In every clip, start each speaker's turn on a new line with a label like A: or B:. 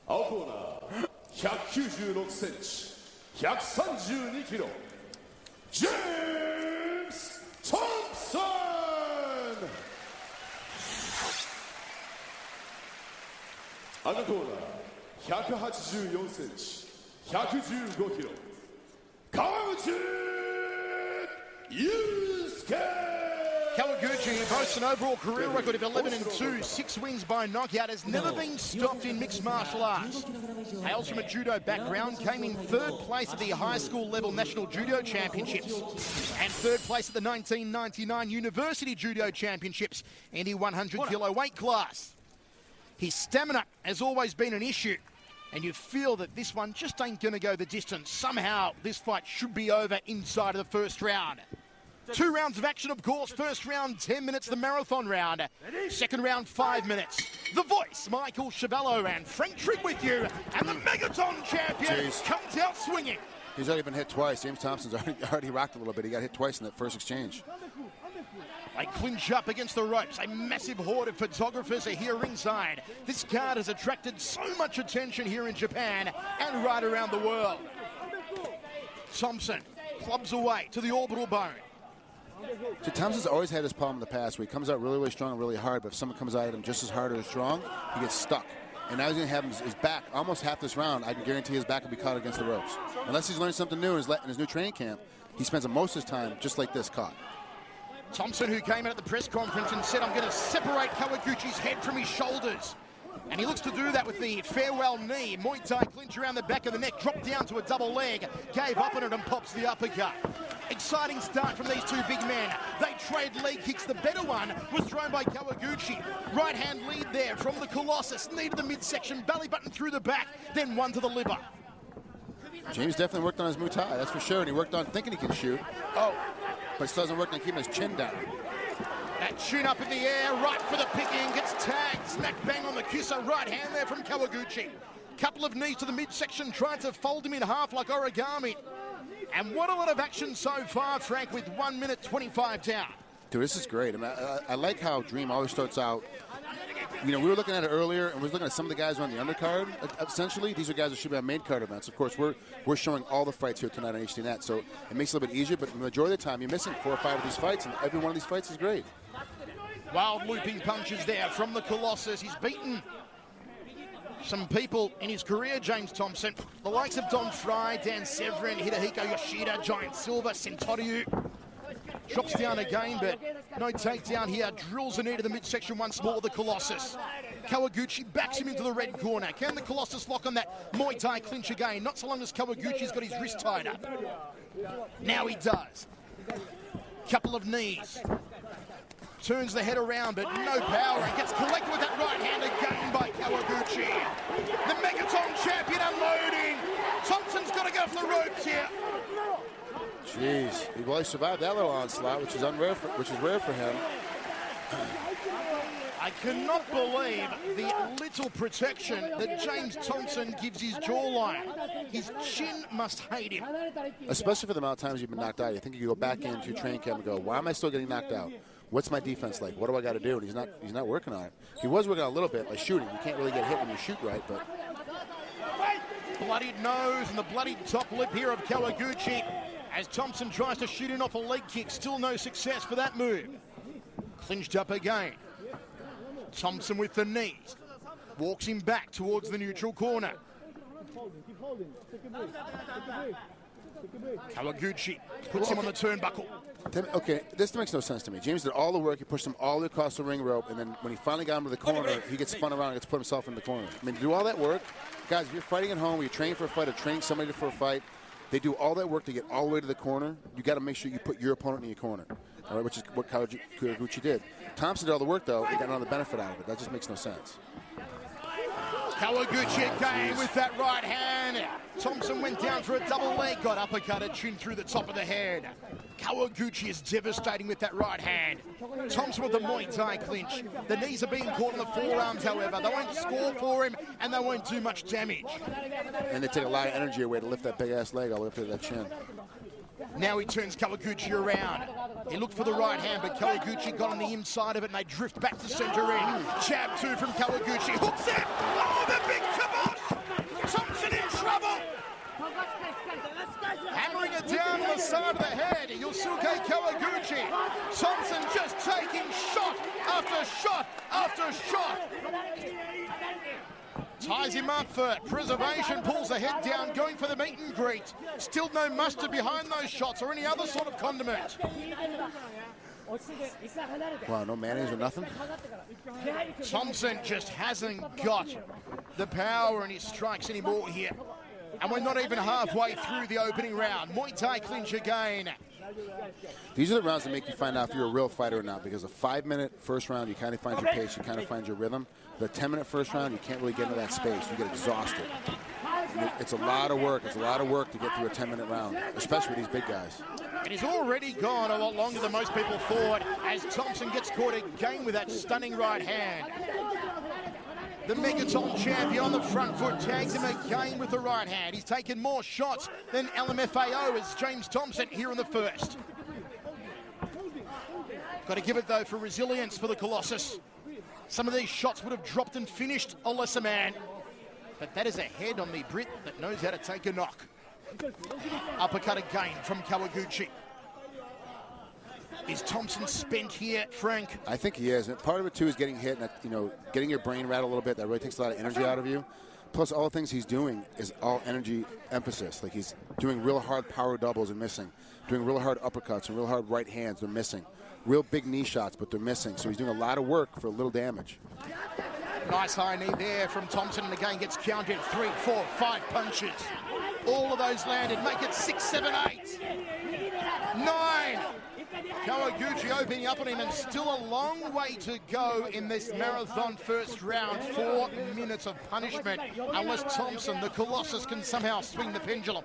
A: 青コーナー196センチ132キロ James Thompson。 赤コーナー184センチ115キロ川口Yusuke
B: Kawaguchi boasts an overall career record of 11-2, 6 wins by knockout, has never been stopped in mixed martial arts. Hails from a judo background, came in 3rd place at the high school level National Judo Championships and 3rd place at the 1999 University Judo Championships in the 100 kilo weight class. His stamina has always been an issue, and you feel that this one just ain't going to go the distance. Somehow, this fight should be over inside of the first round. 2 rounds of action, of course. First round, 10 minutes, the marathon round. Second round, 5 minutes. The Voice, Michael Chavallo, and Frank Trigg with you. And the Megaton champion comes out swinging.
C: He's already been hit twice. James Thompson's already rocked a little bit. He got hit twice in that first exchange.
B: They clinch up against the ropes. A massive horde of photographers are here ringside. This card has attracted so much attention here in Japan and right around the world. Thompson clubs away to the orbital bone.
C: So Thompson's always had this problem in the past where he comes out really, really strong and really hard, but if someone comes out at him just as hard or as strong, he gets stuck. And now he's going to have his back, almost half this round, I can guarantee his back will be caught against the ropes. Unless he's learned something new in his new training camp, he spends most of his time just like this, caught.
B: Thompson, who came in at the press conference and said, I'm going to separate Kawaguchi's head from his shoulders. And he looks to do that with the farewell knee. Muay Thai clinch around the back of the neck, dropped down to a double leg, gave up on it and pops the uppercut. Exciting start from these two big men. They trade leg kicks. The better one was thrown by Kawaguchi. Right hand lead there from the Colossus. Knee to the midsection, belly button through the back, then one to the liver.
C: James definitely worked on his Muay Thai, that's for sure. And he worked on thinking he can shoot. Oh, but still doesn't work on keeping his chin down.
B: That chin up in the air, right for the picking, gets tagged, smack bang on the kisser, right hand there from Kawaguchi. Couple of knees to the midsection, tried to fold him in half like origami. And what a lot of action so far, Frank, with 1 minute 25 down.
C: Dude, this is great. I mean, I like how Dream always starts out. You know, we were looking at it earlier, and we were looking at some of the guys who are on the undercard. Essentially, these are guys that should be on main card events. Of course, we're showing all the fights here tonight on HDNet, so it makes it a little bit easier. But the majority of the time, you're missing 4 or 5 of these fights, and every one of these fights is great.
B: Wild looping punches there from the Colossus. He's beaten some people in his career, James Thompson. The likes of Don Fry, Dan Severin, Hidehiko Yoshida, Giant Silver, Sentoryu. Drops down again, but no takedown here. Drills a knee to the midsection once more, the Colossus. Kawaguchi backs him into the red corner. Can the Colossus lock on that Muay Thai clinch again? Not so long as Kawaguchi's got his wrist tied up. Now he does. Couple of knees. Turns the head around, but no power, and gets collected with that right hand again by Kawaguchi. The Megaton champion unloading. Thompson's got to go off the ropes here.
C: Jeez, well, he survived that little onslaught, which is rare for him.
B: I cannot believe the little protection that James Thompson gives his jawline. His chin must hate him.
C: Especially for the amount of times you've been knocked out. You think you go back into your training camp and go, why am I still getting knocked out? What's my defense like? What do I got to do? And he's not working on it. He was working on it a little bit by shooting. You can't really get hit when you shoot right, but...
B: Bloodied nose and the bloodied top lip here of Kawaguchi as Thompson tries to shoot in off a leg kick. Still no success for that move. Clinched up again. Thompson with the knees. Walks him back towards the neutral corner. Kawaguchi puts him on the turnbuckle.
C: Okay, this makes no sense to me. James did all the work. He pushed him all the way across the ring rope, and then when he finally got him to the corner, he gets spun around and gets put himself in the corner. I mean, to do all that work, guys, if you're fighting at home, you're training for a fight or training somebody for a fight, they do all that work to get all the way to the corner. You got to make sure you put your opponent in your corner, all right, which is what Kawaguchi did. Thompson did all the work, though. He got another benefit out of it. That just makes no sense.
B: Kawaguchi again with that right hand. Thompson went down for a double leg, got uppercutted, chin through the top of the head. Kawaguchi is devastating with that right hand. Thompson with the Muay Thai clinch. The knees are being caught on the forearms, however. They won't score for him, and they won't do much damage.
C: And they take a lot of energy away to lift that big-ass leg all the way up to that chin.
B: Now he turns Kawaguchi around. He looked for the right hand, but Kawaguchi got on the inside of it, and they drift back to center ring. Jab 2 from Kawaguchi. Hooks it! Oh, the down on the side of the head. Yusuke Kawaguchi. Thompson just taking shot after shot after shot. Ties him up for preservation, pulls the head down, going for the meet and greet. Still no mustard behind those shots or any other sort of condiment.
C: Wow, no mayonnaise or nothing?
B: Thompson just hasn't got the power in his strikes anymore here. And we're not even halfway through the opening round. Muay Thai clinch again.
C: These are the rounds that make you find out if you're a real fighter or not, because a 5-minute first round, you kind of find your pace, you kind of find your rhythm. But a 10-minute first round, you can't really get into that space. You get exhausted. It's a lot of work. It's a lot of work to get through a 10-minute round, especially with these big guys.
B: And he's already gone a lot longer than most people thought as Thompson gets caught again with that stunning right hand. The Megaton champion on the front foot tags him again with the right hand. He's taken more shots than LMFAO as James Thompson here in the first. Got to give it, though, for resilience for the Colossus. Some of these shots would have dropped and finished a lesser man. But that is a head on the Brit that knows how to take a knock. Uppercut again from Kawaguchi. Is Thompson spent here, Frank?
C: I think he is. And part of it, too, is getting hit and, getting your brain rattled a little bit. That really takes a lot of energy out of you. Plus, all the things he's doing is all energy emphasis. Like, he's doing real hard power doubles and missing. Doing real hard uppercuts and real hard right hands, they're missing. Real big knee shots, but they're missing. So he's doing a lot of work for a little damage.
B: Nice high knee there from Thompson, and again gets counted 3, 4, 5 punches. All of those landed. Make it 6, 7, 8, 9. Kawaguchi opening up on him, and still a long way to go in this marathon first round. 4 minutes of punishment, unless Thompson, the Colossus, can somehow swing the pendulum.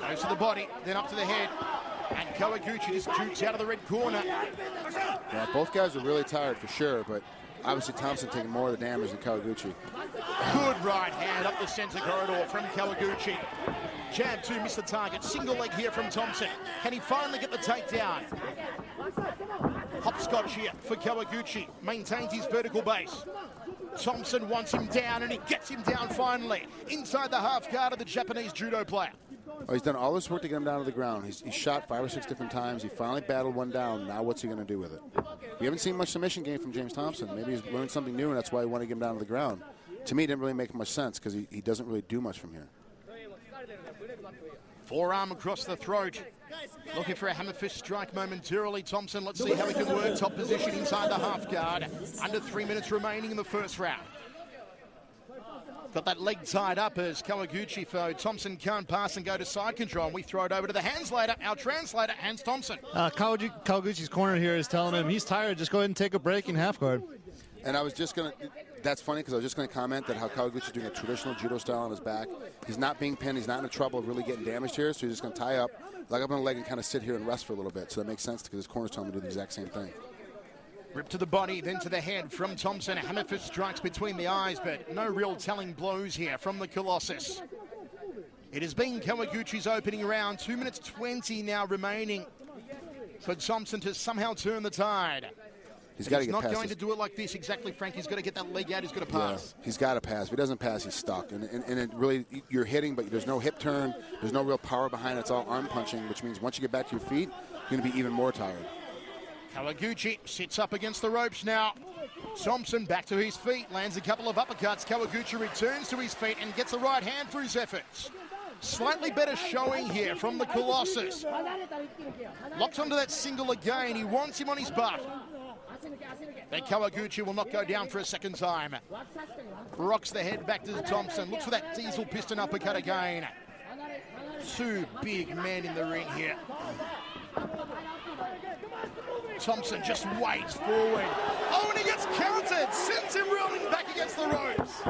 B: Goes to the body, then up to the head. And Kawaguchi just shoots out of the red corner.
C: Yeah, both guys are really tired for sure, but obviously Thompson taking more of the damage than Kawaguchi.
B: Good right hand up the center corridor from Kawaguchi. Jab 2, missed the target. Single leg here from Thompson. Can he finally get the takedown? Hopscotch here for Kawaguchi. Maintains his vertical base. Thompson wants him down, and he gets him down finally. Inside the half guard of the Japanese judo player.
C: Oh, he's done all this work to get him down to the ground. He's shot 5 or 6 different times. He finally battled one down. Now what's he going to do with it? We haven't seen much submission game from James Thompson. Maybe he's learned something new, and that's why he wanted to get him down to the ground. To me, it didn't really make much sense because he doesn't really do much from here.
B: Forearm across the throat. Looking for a hammer fist strike momentarily. Thompson, let's see how he can work top position inside the half guard. Under 3 minutes remaining in the first round. Got that leg tied up as Kawaguchi, though. Thompson can't pass and go to side control. And we throw it over to the handslater, our translator, Hans Thompson.
D: Kawaguchi's corner here is telling him he's tired. Just go ahead and take a break in half guard.
C: And I was just going to, that's funny because I was just going to comment that how Kawaguchi's doing a traditional judo style on his back. He's not being pinned. He's not in trouble of really getting damaged here. So he's just going to tie up, leg up on the leg, and kind of sit here and rest for a little bit. So that makes sense because his corner's telling him to do the exact same thing.
B: Rip to the body, then to the head from Thompson. Hammer fist strikes between the eyes, but no real telling blows here from the Colossus. It has been Kawaguchi's opening round. 2 minutes 20 now remaining for Thompson to somehow turn the tide.
C: He's got to
B: get
C: past.
B: He's not going to do it like this exactly, Frank. He's got to get that leg out. He's got to pass.
C: Yeah, he's got to pass. If he doesn't pass, he's stuck. And it really, you're hitting, but there's no hip turn. There's no real power behind it. It's all arm punching, which means once you get back to your feet, you're going to be even more tired.
B: Kawaguchi sits up against the ropes now. Thompson back to his feet, lands a couple of uppercuts. Kawaguchi returns to his feet and gets the right hand for his efforts. Slightly better showing here from the Colossus. Locks onto that single again. He wants him on his butt. But Kawaguchi will not go down for a second time. Rocks the head back to Thompson. Looks for that diesel piston uppercut again. 2 big men in the ring here. Thompson just waits forward. Oh, and he gets counted. Sends him rolling back against the ropes.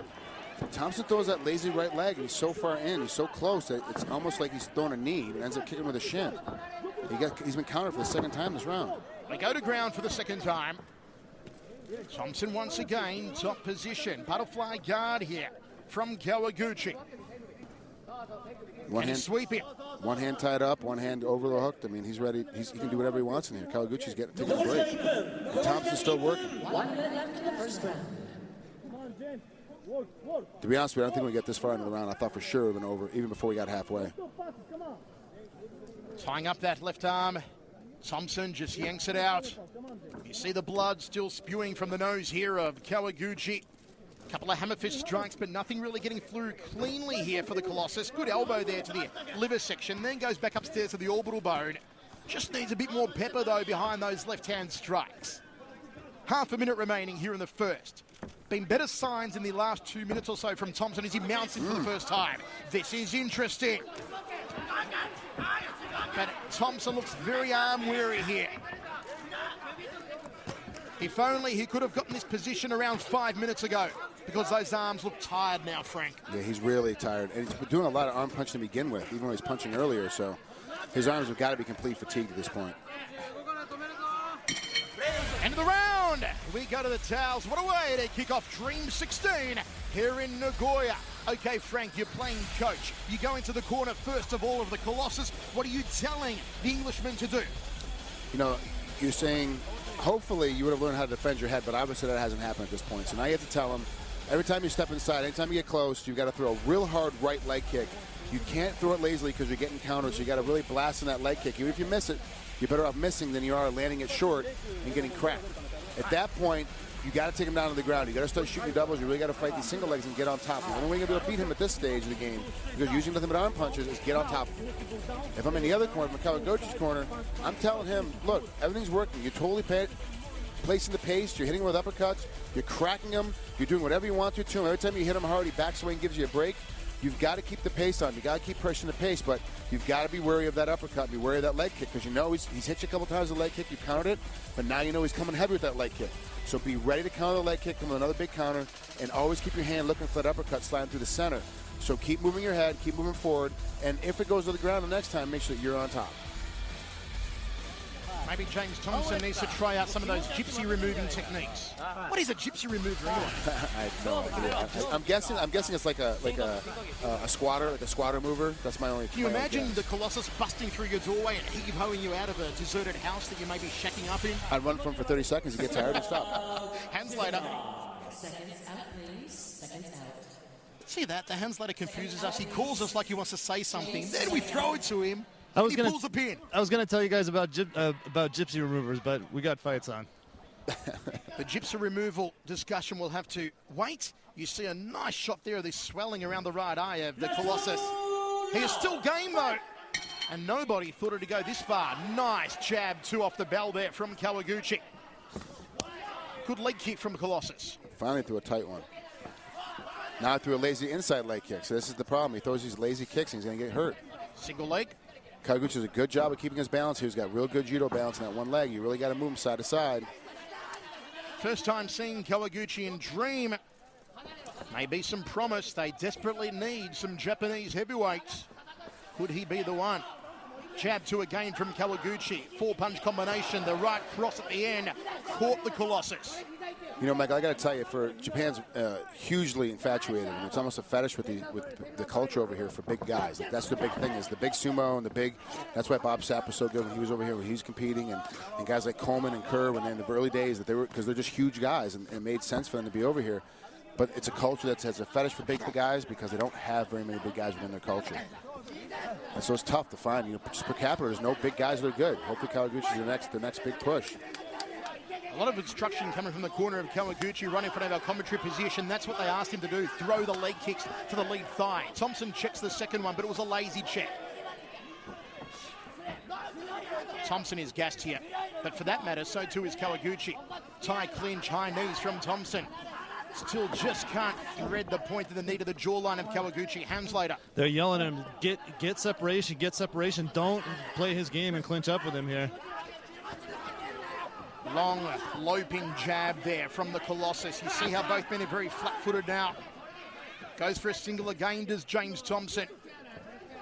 C: Thompson throws that lazy right leg, and he's so far in, he's so close that it's almost like he's throwing a knee, but ends up kicking with a shin. He's been countered for the second time this round.
B: They go to ground for the second time. Thompson once again, top position. Butterfly guard here from Kawaguchi.
C: One hand
B: sweeping.
C: One hand tied up, one hand over the hook. I mean, he's ready. He can do whatever he wants in here. Kawaguchi's taking a break. And Thompson's still working.
E: 1 minute left in the first round.
C: To be honest with you, I don't think we get this far into the round. I thought for sure it would have been over even before we got halfway.
B: Tying up that left arm. Thompson just yanks it out. You see the blood still spewing from the nose here of Kawaguchi. Couple of hammer fist strikes, but nothing really getting through cleanly here for the Colossus. Good elbow there to the liver section, then goes back upstairs to the orbital bone. Just needs a bit more pepper, though, behind those left-hand strikes. Half a minute remaining here in the first. Been better signs in the last 2 minutes or so from Thompson as he mounts in for the first time. This is interesting. But Thompson looks very arm-weary here. If only he could have gotten this position around 5 minutes ago, because those arms look tired now, Frank.
C: Yeah, he's really tired. And he's been doing a lot of arm punching to begin with, even when he's punching earlier. So his arms have got to be complete fatigued at this point.
B: End of the round. We go to the towels. What a way to kick off Dream 16 here in Nagoya. Okay, Frank, you're playing coach. You go into the corner first of all of the Colossus. What are you telling the Englishman to do?
C: You know, you're saying hopefully you would have learned how to defend your head, but obviously that hasn't happened at this point. So now you have to tell him, every time you step inside, anytime you get close, you've got to throw a real hard right leg kick. You can't throw it lazily because you're getting countered, so you got to really blast in that leg kick. Even if you miss it, you're better off missing than you are landing it short and getting cracked. At that point, you got to take him down to the ground. You got to start shooting your doubles. You really got to fight these single legs and get on top. The only way you're going to be able to beat him at this stage of the game, because using nothing but arm punches, is get on top of him. If I'm in the other corner, Kawaguchi's corner, I'm telling him, look, everything's working. You're totally placing the pace. You're hitting him with uppercuts. You're cracking him. You're doing whatever you want to him. Every time you hit him hard, he backs away and gives you a break. You've got to keep the pace on. You've got to keep pushing the pace, but you've got to be wary of that uppercut, be wary of that leg kick, because you know he's hit you a couple times with a leg kick, you've countered it, but now you know he's coming heavy with that leg kick. So be ready to counter the leg kick, come with another big counter, and always keep your hand looking for that uppercut sliding through the center. So keep moving your head, keep moving forward, and if it goes to the ground the next time, make sure that you're on top.
B: Maybe James Thompson needs to try out some of those gypsy removing techniques. What is a gypsy remover anyway?
C: I have no idea. I'm guessing it's like a squatter, like a squatter mover. That's my only.
B: Can you imagine the Colossus busting through your doorway and heave-hoeing you out of a deserted house that you may be shacking up in?
C: I'd run from him for 30 seconds and get tired and stop.
B: Hands later.
E: Seconds out, please. Seconds out.
B: See that? The hands later confuses us. He calls us like he wants to say something. Then we throw it to him. He pulls the pin.
D: I was gonna tell you guys about gypsy removers, but we got fights on.
B: The gypsy removal discussion will have to wait. You see a nice shot there of this swelling around the right eye of the Colossus. He is still game though, and nobody thought it to go this far. Nice jab, two off the bell there from Kawaguchi. Good leg kick from Colossus.
C: Finally threw a tight one. Now threw a lazy inside leg kick. So this is the problem. He throws these lazy kicks and he's gonna get hurt.
B: Single leg.
C: Kawaguchi does a good job of keeping his balance here. He's got real good judo balance in that one leg. You really got to move him side to side.
B: First time seeing Kawaguchi in Dream. Maybe some promise. They desperately need some Japanese heavyweights. Could he be the one? Jab two again from Kawaguchi. Four-punch combination. The right cross at the end caught the Colossus.
C: You know, Michael, I got to tell you, for Japan's hugely infatuated. And it's almost a fetish with the culture over here for big guys. Like, that's the big thing, is the big sumo and the big. That's why Bob Sapp was so good when he was over here, when he was competing, and guys like Coleman and Kerr, when in the early days, that they were, because they're just huge guys, and it made sense for them to be over here. But it's a culture that has a fetish for big guys because they don't have very many big guys within their culture. And so it's tough to find. You know, just per capita, there's no big guys that are good. Hopefully Kawaguchi's the next big push.
B: A lot of instruction coming from the corner of Kawaguchi, running for our commentary position. That's what they asked him to do, throw the leg kicks to the lead thigh. Thompson checks the second one, but it was a lazy check. Thompson is gassed here, but for that matter, so too is Kawaguchi. Tie clinch, high knees from Thompson. Still just can't thread the point of the knee to the jawline of Kawaguchi. Hands later.
D: They're yelling at him, get separation, get separation. Don't play his game and clinch up with him here.
B: Long, loping jab there from the Colossus. You see how both men are very flat-footed now. Goes for a single again, does James Thompson.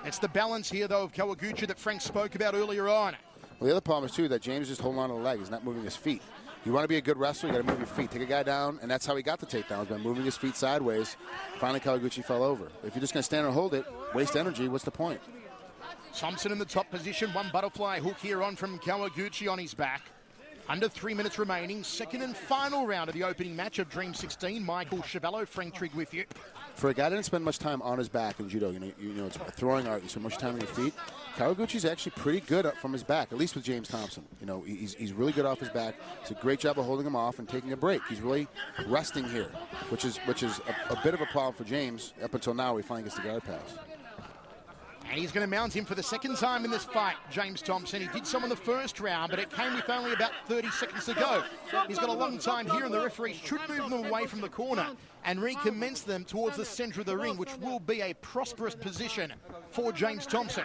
B: It's the balance here, though, of Kawaguchi that Frank spoke about earlier on.
C: Well, the other problem is, too, that James is just holding on to the leg. He's not moving his feet. You want to be a good wrestler, you got to move your feet. Take a guy down, and that's how he got the takedown, by moving his feet sideways. Finally, Kawaguchi fell over. If you're just going to stand and hold it, waste energy, what's the point?
B: Thompson in the top position. One butterfly hook here on from Kawaguchi on his back. Under 3 minutes remaining, second and final round of the opening match of Dream 16. Michael Chevello, Frank Trigg with you.
C: For a guy that didn't spend much time on his back in judo, you know, it's a throwing art. You spend much time on your feet. Kawaguchi's actually pretty good up from his back, at least with James Thompson. You know, he's really good off his back. It's a great job of holding him off and taking a break. He's really resting here, which is a bit of a problem for James up until now. He finally gets the guard pass.
B: And he's going to mount him for the second time in this fight, James Thompson. He did some in the first round, but it came with only about 30 seconds to go. He's got a long time here, and the referee should move them away from the corner and recommence them towards the center of the ring, which will be a prosperous position for James Thompson.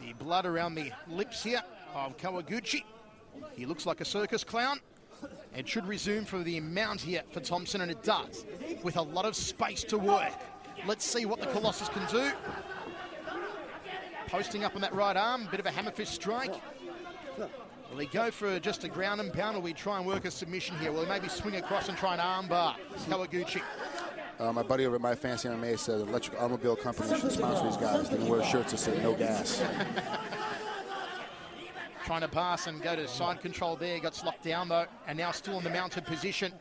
B: The blood around the lips here of Kawaguchi. He looks like a circus clown. It should resume for the mount here for Thompson, and it does, with a lot of space to work. Let's see what the Colossus can do. Posting up on that right arm, bit of a hammer fist strike. Will he go for just a ground and pound, or will he try and work a submission here? Will he maybe swing across and try an arm bar? Kawaguchi.
C: My buddy over at My Fancy MMA said the Electric Automobile Company should sponsor these guys. They can wear shirts that say no gas.
B: Trying to pass and go to side control there. Got slopped down, though, and now still in the mounted position.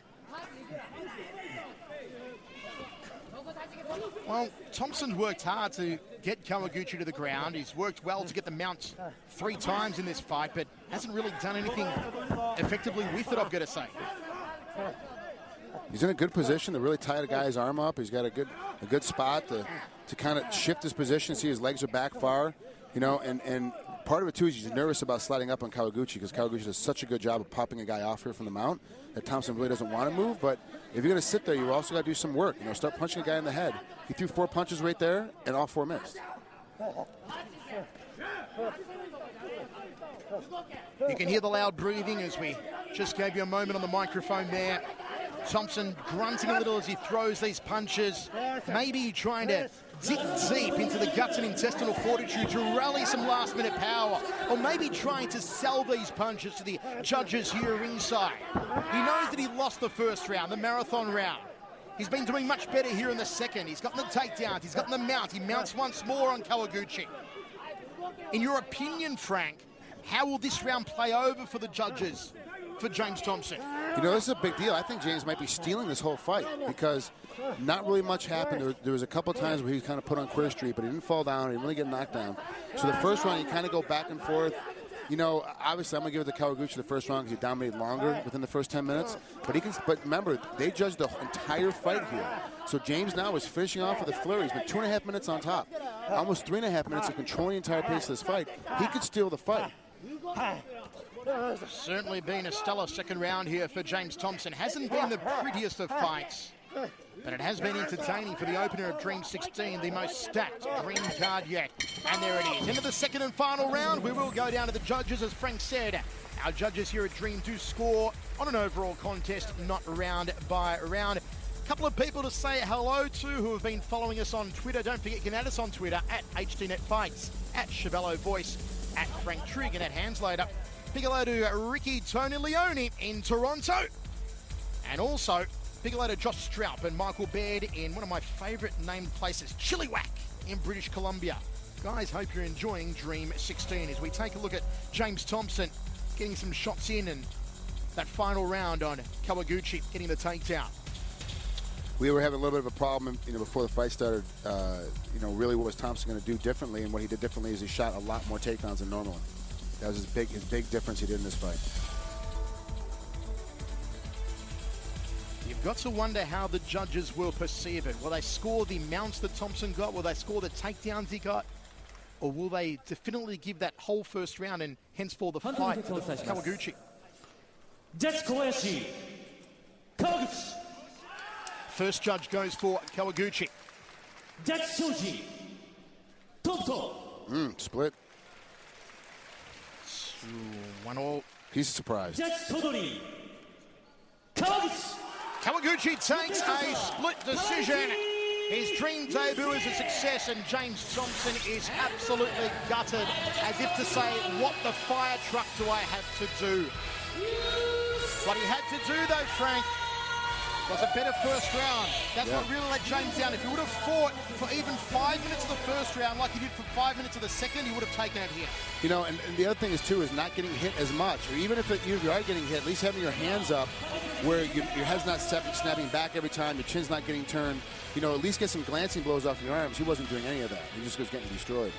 B: Well, Thompson's worked hard to get Kawaguchi to the ground. He's worked well to get the mount 3 times in this fight, but hasn't really done anything effectively with it, I've got to say.
C: He's in a good position to really tie the guy's arm up. He's got a good spot to kind of shift his position, see his legs are back far, you know, and part of it, too, is he's nervous about sliding up on Kawaguchi because Kawaguchi does such a good job of popping a guy off here from the mount that Thompson really doesn't want to move. But if you're going to sit there, you also got to do some work. You know, start punching a guy in the head. He threw 4 punches right there, and all 4 missed.
B: You can hear the loud breathing as we just gave you a moment on the microphone there. Thompson grunting a little as he throws these punches, maybe trying to dig deep into the guts and intestinal fortitude to rally some last-minute power, or maybe trying to sell these punches to the judges here ringside. He knows that he lost the first round, the marathon round. He's been doing much better here in the second. He's gotten the takedowns, he's gotten the mount. He mounts once more on Kawaguchi. In your opinion, Frank, how will this round play over for the judges, for James Thompson?
C: You know, this is a big deal. I think James might be stealing this whole fight because not really much happened. There was a couple of times where he kind of put on Queer Street, but he didn't fall down. He didn't really get knocked down. So the first round, you kind of go back and forth. You know, obviously, I'm going to give it to Kawaguchi the first round because he dominated longer within the first 10 minutes. But remember, they judged the entire fight here. So James now is finishing off with a flurry. He's been 2.5 minutes on top. Almost 3.5 minutes of controlling the entire pace of this fight. He could steal the fight.
B: Certainly been a stellar second round here for James Thompson. Hasn't been the prettiest of fights, but it has been entertaining for the opener of Dream 16, the most stacked green card yet. And there it is. Into the second and final round. We will go down to the judges, as Frank said. Our judges here at Dream do score on an overall contest, not round by round. A couple of people to say hello to who have been following us on Twitter. Don't forget, you can add us on Twitter at HDNetFights, at Chevello Voice, at Frank Trigg, and at Handslater. Big hello to Ricky Tony Leone in Toronto. And also, big hello to Josh Stroup and Michael Baird in one of my favourite named places, Chilliwack in British Columbia. Guys, hope you're enjoying Dream 16 as we take a look at James Thompson getting some shots in and that final round on Kawaguchi getting the takedown.
C: We were having a little bit of a problem, you know, before the fight started. You know, really what was Thompson going to do differently, and what he did differently is he shot a lot more takedowns than normally. That was his big difference he did in this fight.
B: You've got to wonder how the judges will perceive it. Will they score the mounts that Thompson got? Will they score the takedowns he got? Or will they definitely give that whole first round and henceforth the fight to Kawaguchi?
F: Kawaguchi.
B: First judge goes for Kawaguchi.
F: Thompson.
C: Split.
B: 1-1.
C: He's surprised.
B: Kawaguchi takes a split decision. His dream debut is a success, and James Thompson is absolutely gutted, as if to say, what the fire truck do I have to do? What he had to do, though, Frank, Was a better first round. That's what really let James down. If he would have fought for even 5 minutes of the first round like he did for 5 minutes of the second, he would have taken it here.
C: You know, and the other thing is, too, is not getting hit as much. Or even if you are getting hit, at least having your hands up where your head's not snapping back every time, your chin's not getting turned. You know, at least get some glancing blows off your arms. He wasn't doing any of that. He just was getting destroyed.